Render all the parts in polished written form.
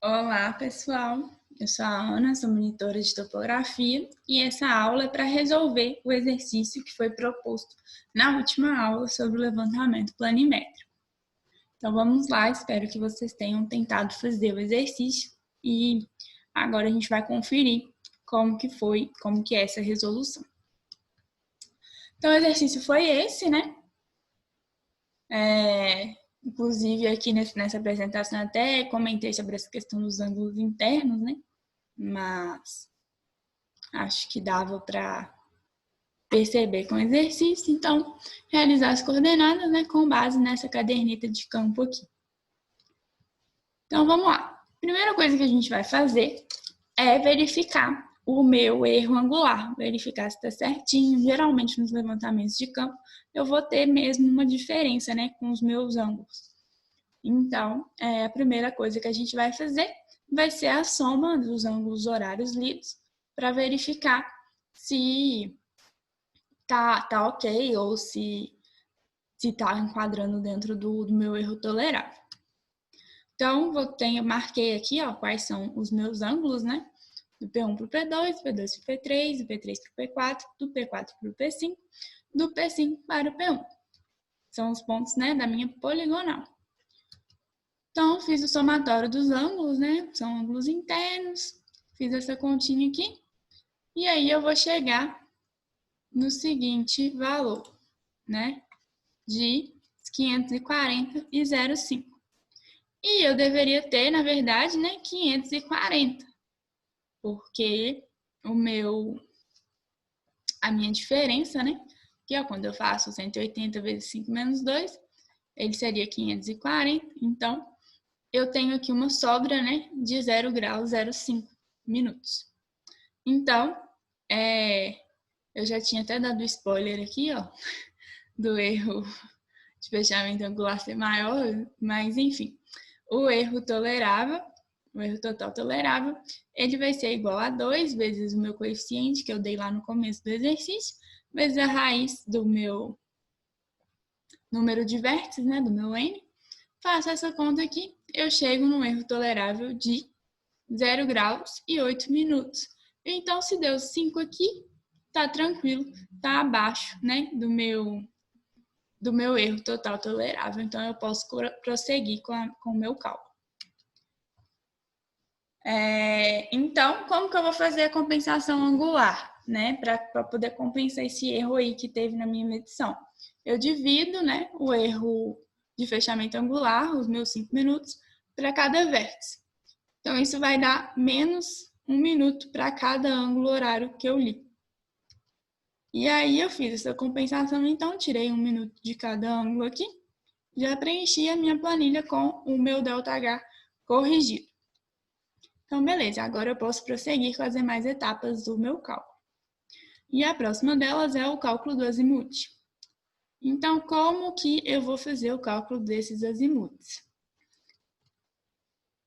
Olá, pessoal. Eu sou a Ana, sou monitora de topografia e essa aula é para resolver o exercício que foi proposto na última aula sobre o levantamento planimétrico. Então vamos lá, espero que vocês tenham tentado fazer o exercício e agora a gente vai conferir como que é essa resolução. Então o exercício foi esse, né? Inclusive aqui nessa apresentação até comentei sobre essa questão dos ângulos internos, né? Mas acho que dava para perceber com o exercício, então realizar as coordenadas, né, com base nessa caderneta de campo aqui. Então vamos lá. Primeira coisa que a gente vai fazer é verificar o meu erro angular, verificar se está certinho. Geralmente nos levantamentos de campo eu vou ter mesmo uma diferença, né, com os meus ângulos. Então, a primeira coisa que a gente vai fazer vai ser a soma dos ângulos horários lidos para verificar se tá ok ou se tá enquadrando dentro do meu erro tolerável. Então, marquei aqui quais são os meus ângulos, né? Do P1 para o P2, do P2 para o P3, do P3 para o P4, do P4 para o P5, do P5 para o P1. São os pontos, né, da minha poligonal. Então, fiz o somatório dos ângulos, né? São ângulos internos. Fiz essa continha aqui. E aí eu vou chegar no seguinte valor, né? De 540,05. E eu deveria ter, na verdade, né, 540. Porque a minha diferença, né? Que quando eu faço 180 vezes 5 menos 2, ele seria 540. Então, eu tenho aqui uma sobra, né, de 0 graus 0,5 minutos. Então, eu já tinha até dado spoiler aqui, do erro de fechamento angular ser maior, mas enfim, o erro tolerável, o erro total tolerável, ele vai ser igual a 2 vezes o meu coeficiente, que eu dei lá no começo do exercício, vezes a raiz do meu número de vértices, né, do meu n. Faço essa conta aqui, eu chego no erro tolerável de 0 graus e 8 minutos. Então, se deu 5 aqui, tá tranquilo, tá abaixo, né, do meu erro total tolerável. Então, eu posso prosseguir com o meu cálculo. Então, como que eu vou fazer a compensação angular, né, para poder compensar esse erro aí que teve na minha medição? Eu divido, né, o erro de fechamento angular, os meus 5 minutos, para cada vértice. Então, isso vai dar menos 1 minuto para cada ângulo horário que eu li. E aí, eu fiz essa compensação, então, tirei 1 minuto de cada ângulo aqui, já preenchi a minha planilha com o meu ΔH corrigido. Então, beleza, agora eu posso prosseguir com as demais etapas do meu cálculo. E a próxima delas é o cálculo do azimute. Então, como que eu vou fazer o cálculo desses azimutes?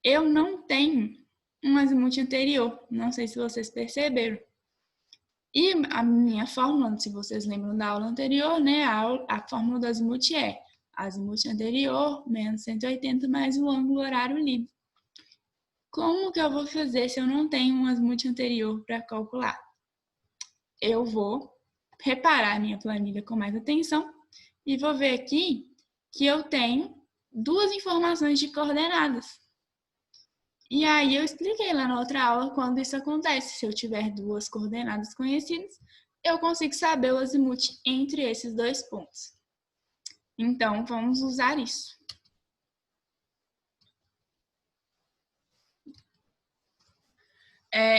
Eu não tenho um azimute anterior, não sei se vocês perceberam. E a minha fórmula, se vocês lembram da aula anterior, né, a fórmula do azimute é azimute anterior menos 180 mais o ângulo horário livre. Como que eu vou fazer se eu não tenho um azimute anterior para calcular? Eu vou reparar a minha planilha com mais atenção e vou ver aqui que eu tenho duas informações de coordenadas. E aí eu expliquei lá na outra aula quando isso acontece. Se eu tiver duas coordenadas conhecidas, eu consigo saber o azimute entre esses dois pontos. Então, vamos usar isso.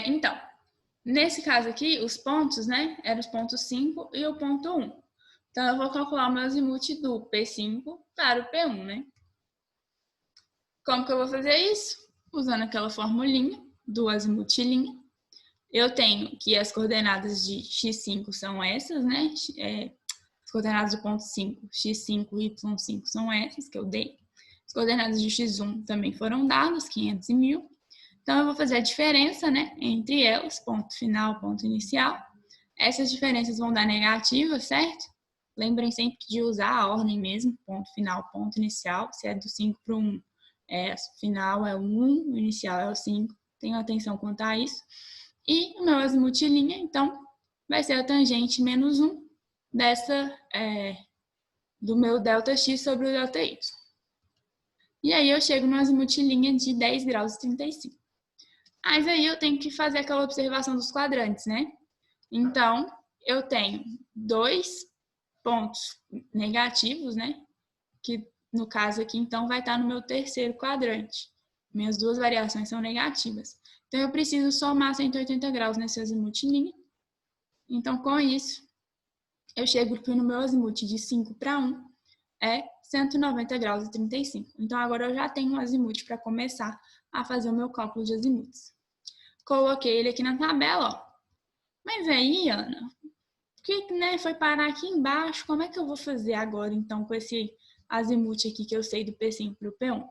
Então, nesse caso aqui, os pontos, né, eram os pontos 5 e o ponto 1. Então, eu vou calcular o meu azimute do P5 para o P1, né? Como que eu vou fazer isso? Usando aquela formulinha do azimute linha. Eu tenho que as coordenadas de x5 são essas, né? As coordenadas do ponto 5, x5 e y5 são essas que eu dei. As coordenadas de x1 também foram dadas, 500 e 1000. Então, eu vou fazer a diferença, né, entre elas, ponto final, ponto inicial. Essas diferenças vão dar negativa, certo? Lembrem sempre de usar a ordem mesmo, ponto final, ponto inicial. Se é do 5 para o 1, final é o 1, o inicial é o 5. Tenho atenção quanto a isso. E o meu azimuth linha, então, vai ser a tangente menos 1 do meu ΔX sobre o ΔY. E aí eu chego no azimuth linha de 10 graus e 35. Mas aí eu tenho que fazer aquela observação dos quadrantes, né? Então, eu tenho 2 pontos negativos, né? Que no caso aqui, então, vai estar no meu terceiro quadrante. Minhas duas variações são negativas. Então, eu preciso somar 180 graus nesse azimuth linha. Então, com isso, eu chego que no meu azimuth de 5 para 1 é 190 graus e 35. Então, agora eu já tenho um azimuth para começar a fazer o meu cálculo de azimuths. Coloquei ele aqui na tabela, ó. Mas aí, Ana, que foi parar aqui embaixo, como é que eu vou fazer agora, então, com esse azimuth aqui que eu sei do P5 para o P1?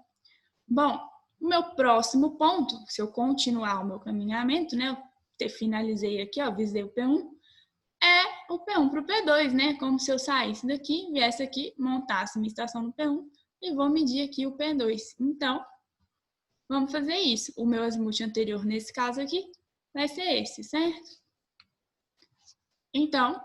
Bom, o meu próximo ponto, se eu continuar o meu caminhamento, né, eu finalizei aqui, ó, visei o P1, é o P1 para o P2, né? Como se eu saísse daqui, viesse aqui, montasse minha estação no P1 e vou medir aqui o P2. Então, vamos fazer isso. O meu azimuth anterior, nesse caso aqui, vai ser esse, certo? Então,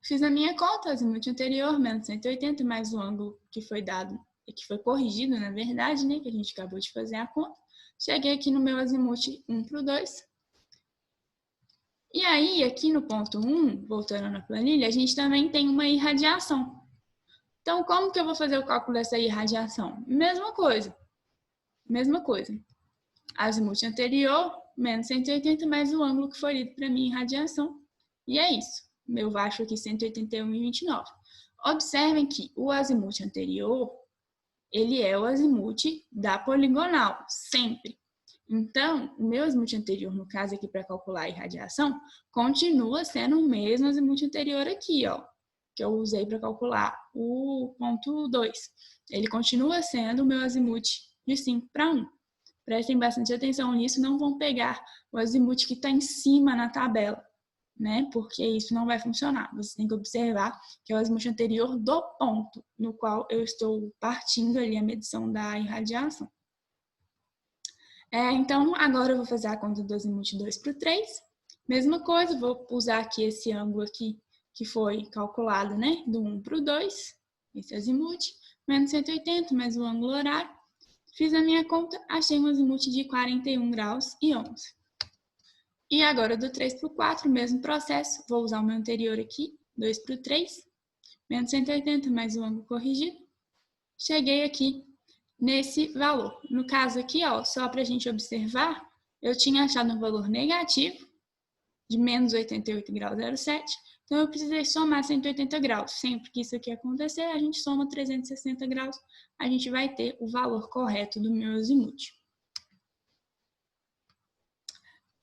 fiz a minha conta, azimuth anterior, menos 180, mais o ângulo que foi dado, que foi corrigido, na verdade, né? Que a gente acabou de fazer a conta. Cheguei aqui no meu azimuth 1 para o 2. E aí, aqui no ponto 1, voltando na planilha, a gente também tem uma irradiação. Então, como que eu vou fazer o cálculo dessa irradiação? Mesma coisa. Azimuth anterior, menos 180, mais o ângulo que foi lido para minha irradiação. E é isso. Meu baixo aqui, 181,29. Observem que o azimuth anterior, ele é o azimuth da poligonal, sempre. Então, o meu azimuth anterior, no caso aqui para calcular a irradiação, continua sendo o mesmo azimuth anterior aqui, ó, que eu usei para calcular o ponto 2. Ele continua sendo o meu azimuth de 5 para 1. Prestem bastante atenção nisso, não vão pegar o azimuth que está em cima na tabela, né? Porque isso não vai funcionar. Você tem que observar que é o azimuth anterior do ponto no qual eu estou partindo ali a medição da irradiação. Então, agora eu vou fazer a conta do azimuth 2 para o 3. Mesma coisa, vou usar aqui esse ângulo aqui que foi calculado, né? Do 1 para o 2, esse azimuth, menos 180, mais o ângulo horário. Fiz a minha conta, achei um azimuth de 41 graus e 11. E agora do 3 para o 4, mesmo processo, vou usar o meu anterior aqui, 2 para o 3, menos 180, mais o ângulo corrigido. Cheguei aqui nesse valor. No caso aqui, ó, só para a gente observar, eu tinha achado um valor negativo de menos 88 graus 07, então eu precisei somar 180 graus. Sempre que isso aqui acontecer, a gente soma 360 graus, a gente vai ter o valor correto do meu azimuth.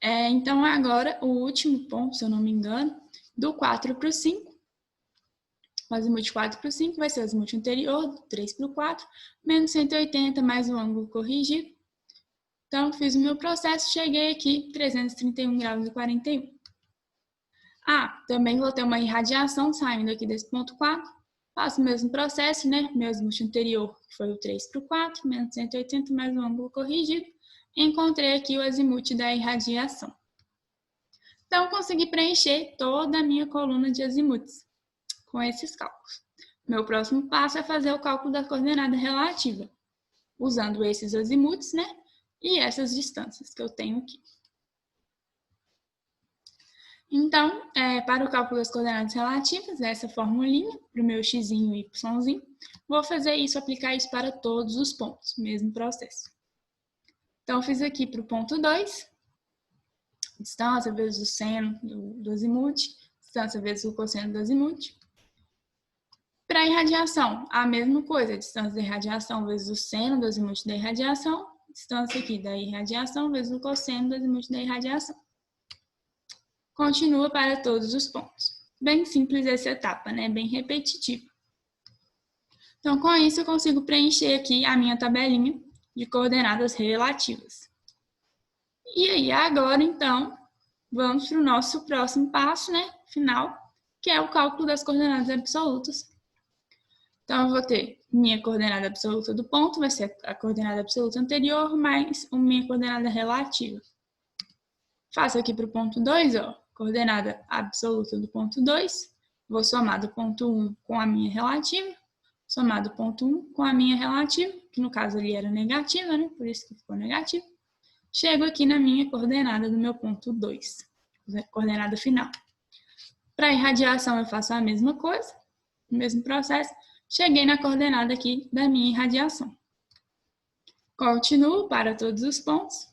Então, agora, o último ponto, se eu não me engano, do 4 para o 5. O azimuth 4 para o 5 vai ser o azimuth anterior, do 3 para o 4, menos 180, mais o ângulo corrigido. Então, fiz o meu processo, cheguei aqui, 331 graus e 41. Também vou ter uma irradiação saindo aqui desse ponto 4. Faço o mesmo processo, né? Meu azimuth anterior, que foi o 3 para o 4, menos 180, mais o ângulo corrigido. Encontrei aqui o azimuth da irradiação. Então, consegui preencher toda a minha coluna de azimuths com esses cálculos. Meu próximo passo é fazer o cálculo da coordenada relativa, usando esses azimuths, né? E essas distâncias que eu tenho aqui. Então, para o cálculo das coordenadas relativas, essa formulinha, para o meu x e y, vou fazer isso, aplicar isso para todos os pontos, mesmo processo. Então, fiz aqui para o ponto 2, distância vezes o seno do azimuth, distância vezes o cosseno do azimuth. Para a irradiação, a mesma coisa, distância da irradiação vezes o seno do azimuth da irradiação, distância aqui da irradiação vezes o cosseno do azimuth da irradiação. Continua para todos os pontos. Bem simples essa etapa, né? Bem repetitiva. Então, com isso, eu consigo preencher aqui a minha tabelinha de coordenadas relativas. E aí, agora, então, vamos para o nosso próximo passo, né? Final, que é o cálculo das coordenadas absolutas. Então, eu vou ter minha coordenada absoluta do ponto, vai ser a coordenada absoluta anterior, mais a minha coordenada relativa. Faço aqui para o ponto 2, ó, coordenada absoluta do ponto 2, vou somar do ponto 1 com a minha relativa, somar do ponto 1 com a minha relativa, que no caso ali era negativa, né? Por isso que ficou negativo. Chego aqui na minha coordenada do meu ponto 2, coordenada final. Para irradiação eu faço a mesma coisa, o mesmo processo. Cheguei na coordenada aqui da minha irradiação. Continuo para todos os pontos.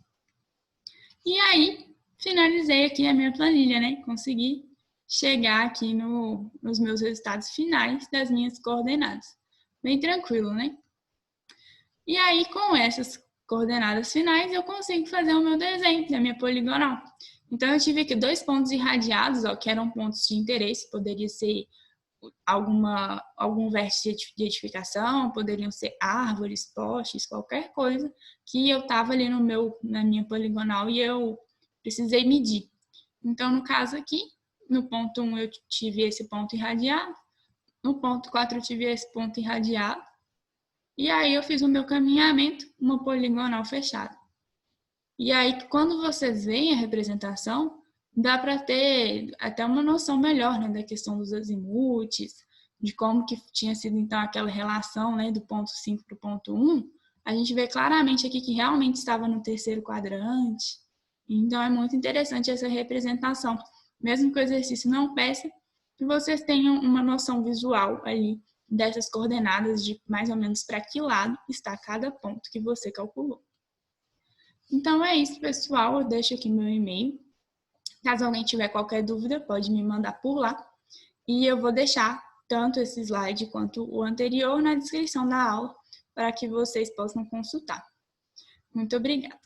E aí, finalizei aqui a minha planilha, né? Consegui chegar aqui nos meus resultados finais das minhas coordenadas. Bem tranquilo, né? E aí, com essas coordenadas finais, eu consigo fazer o meu desenho da minha poligonal. Então, eu tive aqui 2 pontos irradiados, ó, que eram pontos de interesse, poderia ser algum vértice de edificação, poderiam ser árvores, postes, qualquer coisa que eu estava ali na minha poligonal e eu precisei medir. Então, no caso aqui, no ponto 1 eu tive esse ponto irradiado, no ponto 4 eu tive esse ponto irradiado, e aí eu fiz o meu caminhamento, uma poligonal fechada. E aí, quando vocês veem a representação, dá para ter até uma noção melhor, né, da questão dos azimutes, de como que tinha sido então aquela relação, né, do ponto 5 para o ponto 1. A gente vê claramente aqui que realmente estava no terceiro quadrante. Então é muito interessante essa representação. Mesmo que o exercício não peça, que vocês tenham uma noção visual ali dessas coordenadas de mais ou menos para que lado está cada ponto que você calculou. Então é isso, pessoal. Eu deixo aqui meu e-mail. Caso alguém tiver qualquer dúvida, pode me mandar por lá. E eu vou deixar tanto esse slide quanto o anterior na descrição da aula para que vocês possam consultar. Muito obrigada.